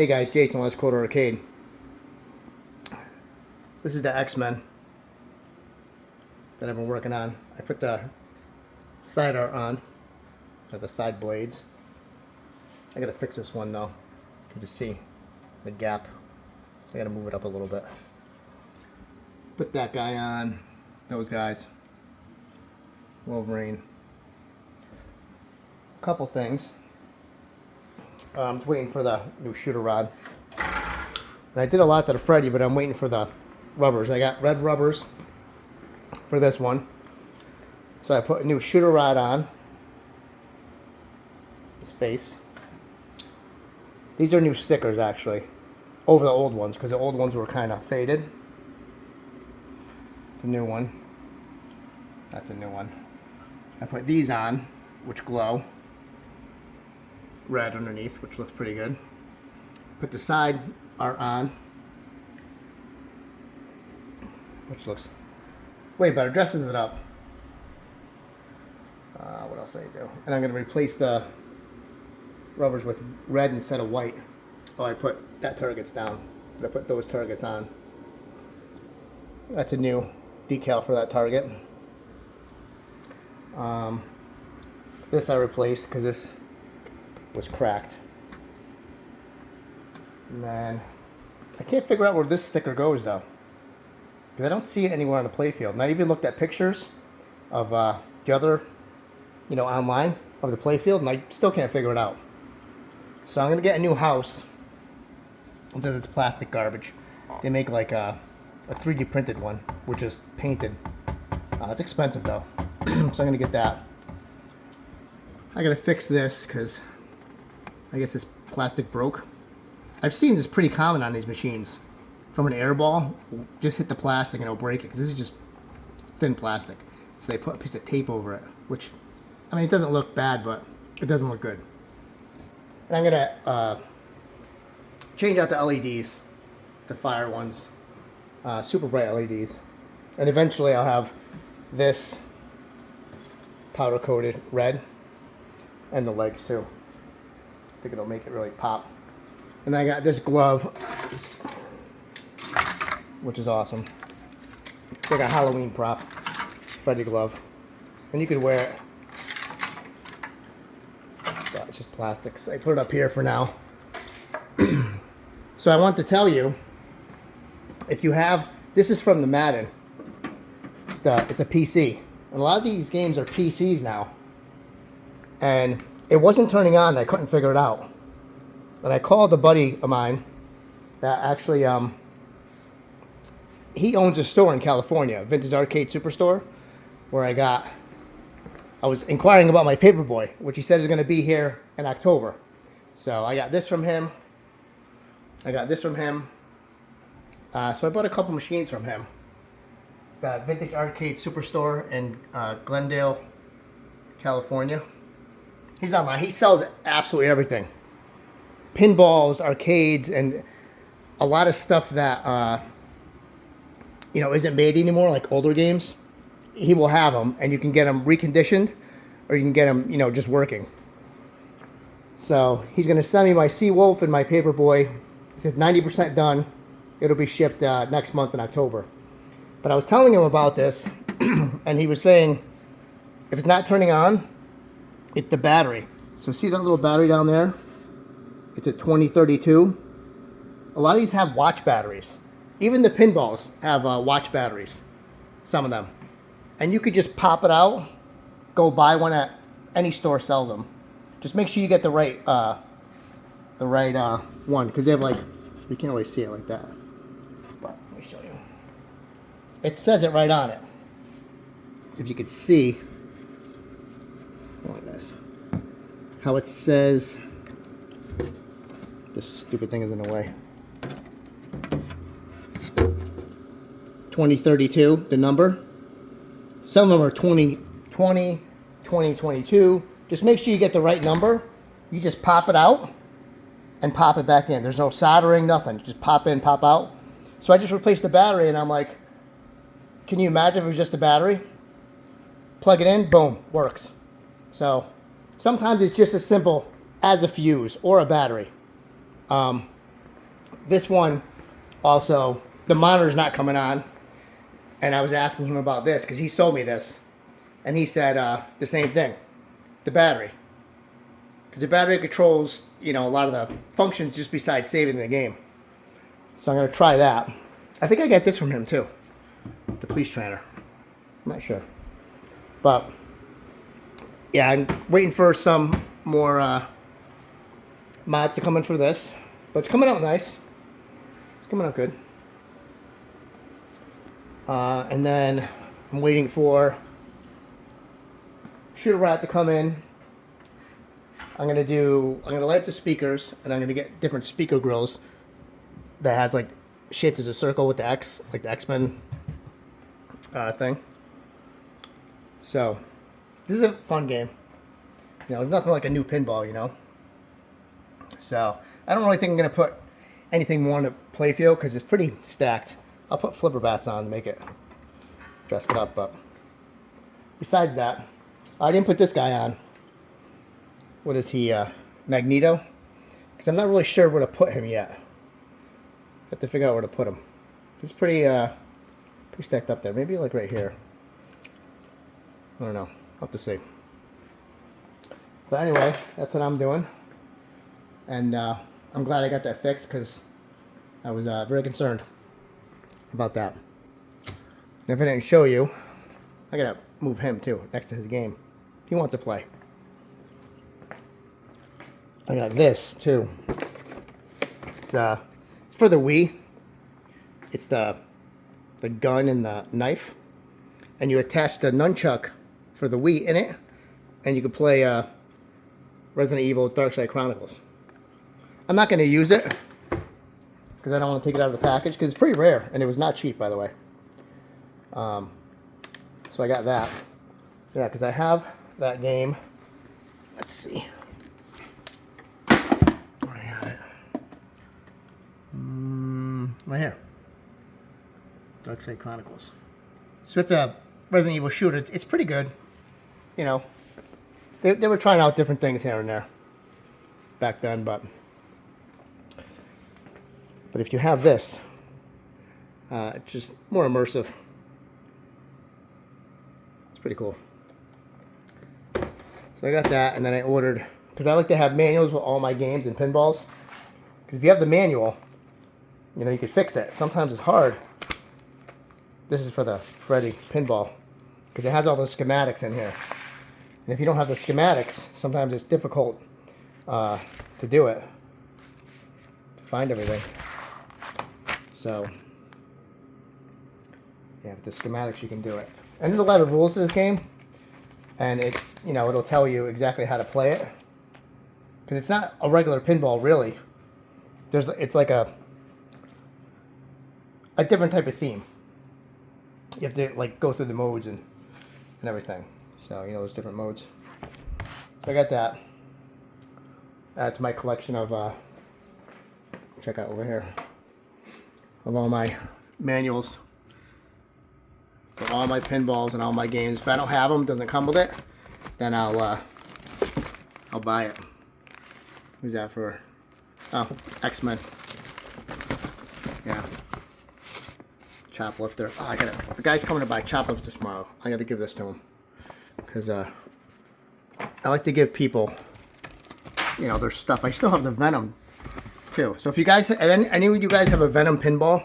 Hey guys, Jason, Let's Quarter Arcade. This is the X-Men that I've been working on. I put the side art on, or the side blades. I gotta fix this one though. You can just see the gap. So I gotta move it up a little bit. Put that guy on, those guys. Wolverine. A couple things. I'm just waiting for the new shooter rod. And I did a lot to the Freddy, but I'm waiting for the rubbers. I got red rubbers for this one. So I put a new shooter rod on his face. These are new stickers actually, over the old ones, because the old ones were kind of faded. It's a new one. That's a new one. I put these on, which glow. Red underneath, which looks pretty good. Put the side art on, which looks way better, dresses it up. What else did I do? And I'm going to replace the rubbers with red instead of white. Oh, I put that targets down, but I put those targets on. That's a new decal for that target. This I replaced because this was cracked. And then I can't figure out where this sticker goes though, because I don't see it anywhere on the playfield. And I even looked at pictures of the other, online of the playfield, and I still can't figure it out. So I'm gonna get a new house instead of this plastic garbage. They make like a 3D printed one, which is painted. It's expensive though, so I'm gonna get that. I gotta fix this because I guess this plastic broke. I've seen this pretty common on these machines. From an air ball, just hit the plastic and it'll break it, because this is just thin plastic. So they put a piece of tape over it, which, I mean, it doesn't look bad, but it doesn't look good. And I'm gonna change out the LEDs, the fire ones, super bright LEDs. And eventually I'll have this powder coated red, and the legs too. I think it'll make it really pop. And I got this glove, which is awesome. It's like a Halloween prop, Freddy glove. And you could wear it. So it's just plastic. So I put it up here for now. So I want to tell you, if you have, this is from the Madden. It's a PC. And a lot of these games are PCs now. And it wasn't turning on, I couldn't figure it out. And I called a buddy of mine that actually, he owns a store in California, Vintage Arcade Superstore, where I was inquiring about my Paperboy, which he said is going to be here in October. So I got this from him. I got this from him. So I bought a couple machines from him. It's a Vintage Arcade Superstore in Glendale, California. He's online. He sells absolutely everything. Pinballs, arcades, and a lot of stuff that, isn't made anymore, like older games. He will have them, and you can get them reconditioned, or you can get them, just working. So he's going to send me my Seawolf and my Paperboy. He says 90% done. It'll be shipped next month in October. But I was telling him about this, and he was saying, if it's not turning on, it's the battery. So see that little battery down there? It's a 2032. A lot of these have watch batteries. Even the pinballs have watch batteries. Some of them. And you could just pop it out. Go buy one at any store sells them. Just make sure you get the right one, because they have you can't always see it like that. But let me show you. It says it right on it. If you could see. Oh my gosh. How it says, this stupid thing is in the way. 2032, the number. Some of them are 2020, 2022. Just make sure you get the right number. You just pop it out and pop it back in. There's no soldering, nothing. Just pop in, pop out. So I just replaced the battery, and I'm like, can you imagine if it was just a battery? Plug it in, boom, works. So sometimes it's just as simple as a fuse or a battery. this one also, the monitor's not coming on. And I was asking him about this because he sold me this. And he said the same thing. The battery. Because the battery controls, you know, a lot of the functions just besides saving the game. So I'm going to try that. I think I got this from him too. The police trainer. I'm not sure. But, yeah, I'm waiting for some more mods to come in for this. But it's coming out nice. It's coming out good. And then I'm waiting for Shooter Rat to come in. I'm gonna light up the speakers, and I'm gonna get different speaker grills that has like shaped as a circle with the X, like the X-Men thing. So this is a fun game. You know, it's nothing like a new pinball, you know. So I don't really think I'm gonna put anything more on the playfield because it's pretty stacked. I'll put flipper bats on to make it dressed up, but besides that, I didn't put this guy on. What is he, Magneto? Because I'm not really sure where to put him yet. I have to figure out where to put him. He's pretty stacked up there. Maybe like right here. I don't know. I'll have to see. But anyway, that's what I'm doing. And I'm glad I got that fixed because I was very concerned about that. And if I didn't show you, I gotta move him too next to his game. He wants to play. I got this too. It's for the Wii. It's the gun and the knife, and you attach the nunchuck for the Wii in it, and you can play Resident Evil Dark Side Chronicles. I'm not going to use it because I don't want to take it out of the package because it's pretty rare, and it was not cheap, by the way. So I got that. Yeah, because I have that game. Let's see. Where I got it? Right here. Dark Side Chronicles. So with the Resident Evil shooter, it's pretty good. You know, they were trying out different things here and there back then, but if you have this, it's just more immersive. It's pretty cool. So I got that, and then I ordered, because I like to have manuals with all my games and pinballs. Because if you have the manual, you know, you can fix it. Sometimes it's hard. This is for the Freddy pinball, because it has all those schematics in here. And if you don't have the schematics, sometimes it's difficult to do it, to find everything. So, yeah, with the schematics you can do it. And there's a lot of rules to this game, and it, you know, it'll tell you exactly how to play it. Because it's not a regular pinball, really. It's like a different type of theme. You have to like go through the modes and everything. So, you know, there's different modes. So I got that. Add to my collection of, check out over here, of all my manuals for all my pinballs and all my games. If I don't have them, doesn't come with it, then I'll buy it. Who's that for? Oh, X-Men. Yeah. Choplifter. Oh, I got it. The guy's coming to buy Choplifter tomorrow. I got to give this to him because I like to give people, you know, their stuff. I still have the Venom too. So if you guys, any of you guys have a Venom pinball,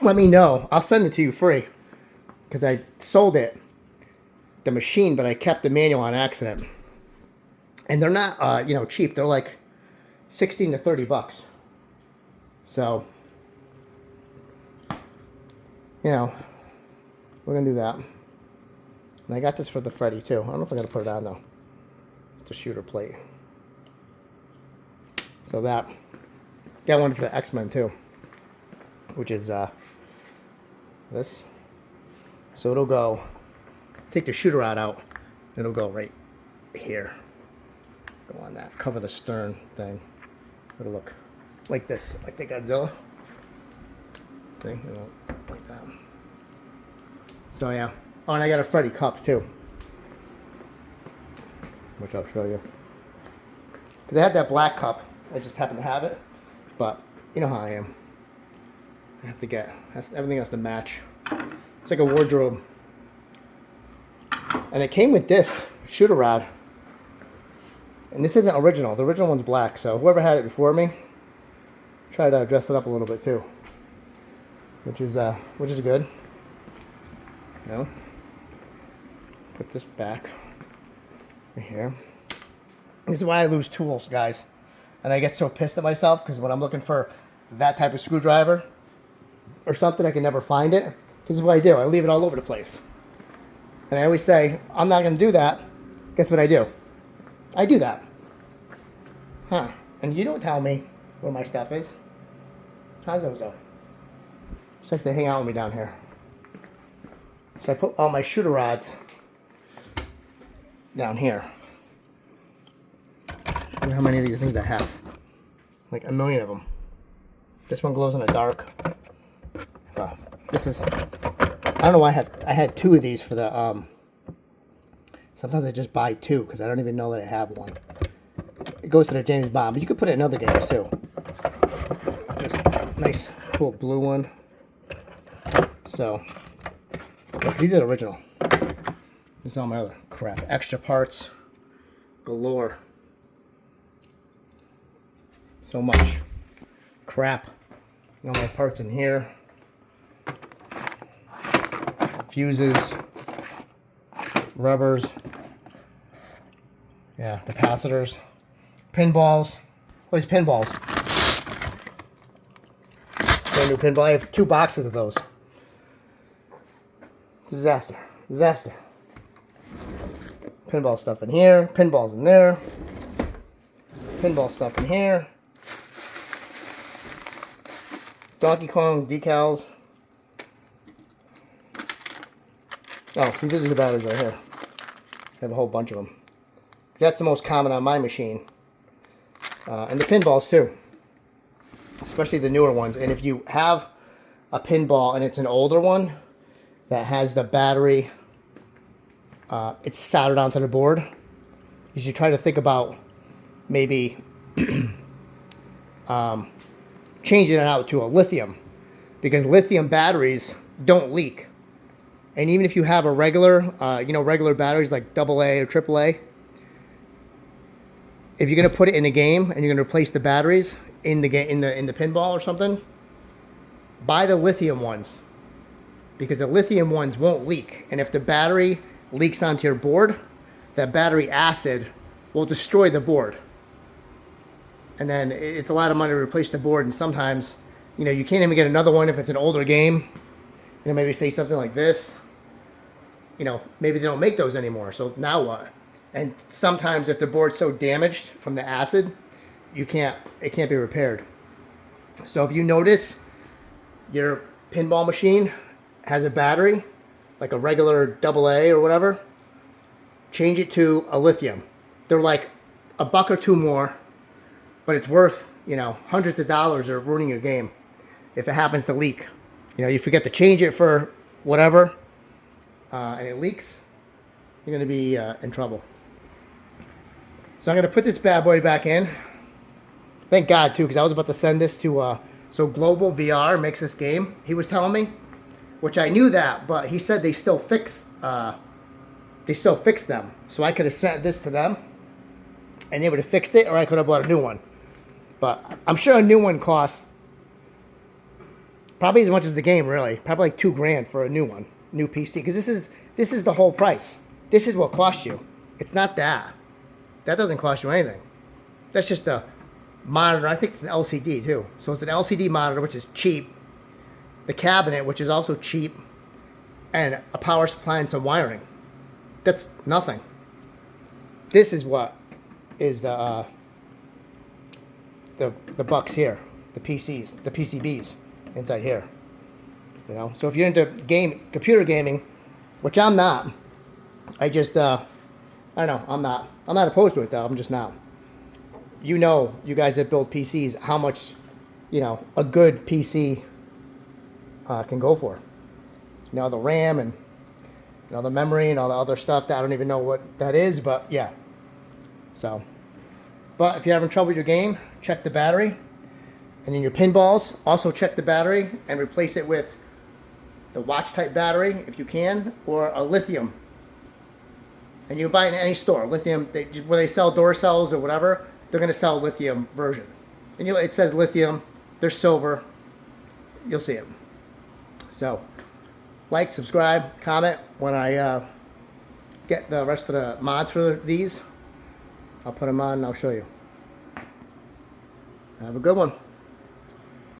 let me know. I'll send it to you free because I sold it, the machine, but I kept the manual on accident. And they're not, you know, cheap. They're like 16 to 30 bucks. So, you know, we're gonna do that. And I got this for the Freddy too. I don't know if I gotta put it on though. It's a shooter plate. So that. Got one for the X-Men too, which is this. So it'll go, take the shooter rod out, it'll go right here. Go on that, cover the stern thing. It'll look like this, like the Godzilla. See, it'll look like that. So yeah. Oh, and I got a Freddy cup too, which I'll show you. Because I had that black cup, I just happened to have it, but You know how I am. I have to get, everything has to match. It's like a wardrobe. And it came with this shooter rod. And this isn't original. The original one's black. So whoever had it before me, tried to dress it up a little bit too. Which is good. You know? Put this back right here. This is why I lose tools, guys. And I get so pissed at myself because when I'm looking for that type of screwdriver or something, I can never find it. This is what I do. I leave it all over the place. And I always say, I'm not going to do that. Guess what I do? I do that. Huh. And you don't tell me where my stuff is. How's those though? It's like they hang out with me down here. So I put all my shooter rods down here. Look how many of these things I have. Like a million of them. This one glows in the dark. This is, I don't know why I had two of these for the, sometimes I just buy two because I don't even know that I have one. It goes to the James Bond, but you could put it in other games too. This nice, cool blue one. So, look, these are the original. This is all my other crap. Extra parts galore. So much crap. All my parts in here. Fuses. Rubbers. Yeah, capacitors. Pinballs. All these pinballs. Brand new pinball. I have 2 boxes of those. Disaster. Disaster. Pinball stuff in here. Pinballs in there. Pinball stuff in here. Donkey Kong decals. Oh, see, these are the batteries right here. I have a whole bunch of them. That's the most common on my machine. And the pinballs too. Especially the newer ones. And if you have a pinball and it's an older one that has the battery, it's soldered onto the board, you should try to think about maybe changing it out to a lithium, because lithium batteries don't leak. And even if you have a regular, regular batteries like AA or AAA, if you're gonna put it in a game and you're gonna replace the batteries in the game, in the pinball or something, buy the lithium ones, because the lithium ones won't leak. And if the battery leaks onto your board, that battery acid will destroy the board. And then it's a lot of money to replace the board, and sometimes, you can't even get another one if it's an older game. Maybe say something like this. Maybe they don't make those anymore, so now what? And sometimes if the board's so damaged from the acid, it can't be repaired. So if you notice your pinball machine has a battery, like a regular AA or whatever, change it to a lithium. They're like $1 or $2 more, but it's worth, hundreds of dollars of ruining your game if it happens to leak. You forget to change it for whatever, and it leaks, you're going to be in trouble. So I'm going to put this bad boy back in. Thank God, too, because I was about to send this to, so Global VR makes this game, he was telling me, which I knew that, but he said they still fix them. So I could have sent this to them, and they would have fixed it, or I could have bought a new one. But I'm sure a new one costs probably as much as the game, really. Probably like $2,000 for a new one, new PC. Because this is the whole price. This is what costs you. It's not that. That doesn't cost you anything. That's just a monitor. I think it's an LCD too. So it's an LCD monitor, which is cheap. The cabinet, which is also cheap, and a power supply and some wiring. That's nothing. This is what is the bucks here, the PCs, the PCBs inside here. So if you're into computer gaming, which I'm not, I just I don't know, I'm not opposed to it though. I'm just not. You guys that build PCs, how much a good PC can go for. The RAM and the memory and all the other stuff that I don't even know what that is, but yeah. So, but if you're having trouble with your game, check the battery. And in your pinballs, also check the battery and replace it with the watch type battery if you can, or a lithium. And you can buy it in any store. Lithium, when they sell door cells or whatever, they're going to sell a lithium version. And it says lithium, there's silver, you'll see it. So, like, subscribe, comment. When I get the rest of the mods for these, I'll put them on and I'll show you. Have a good one.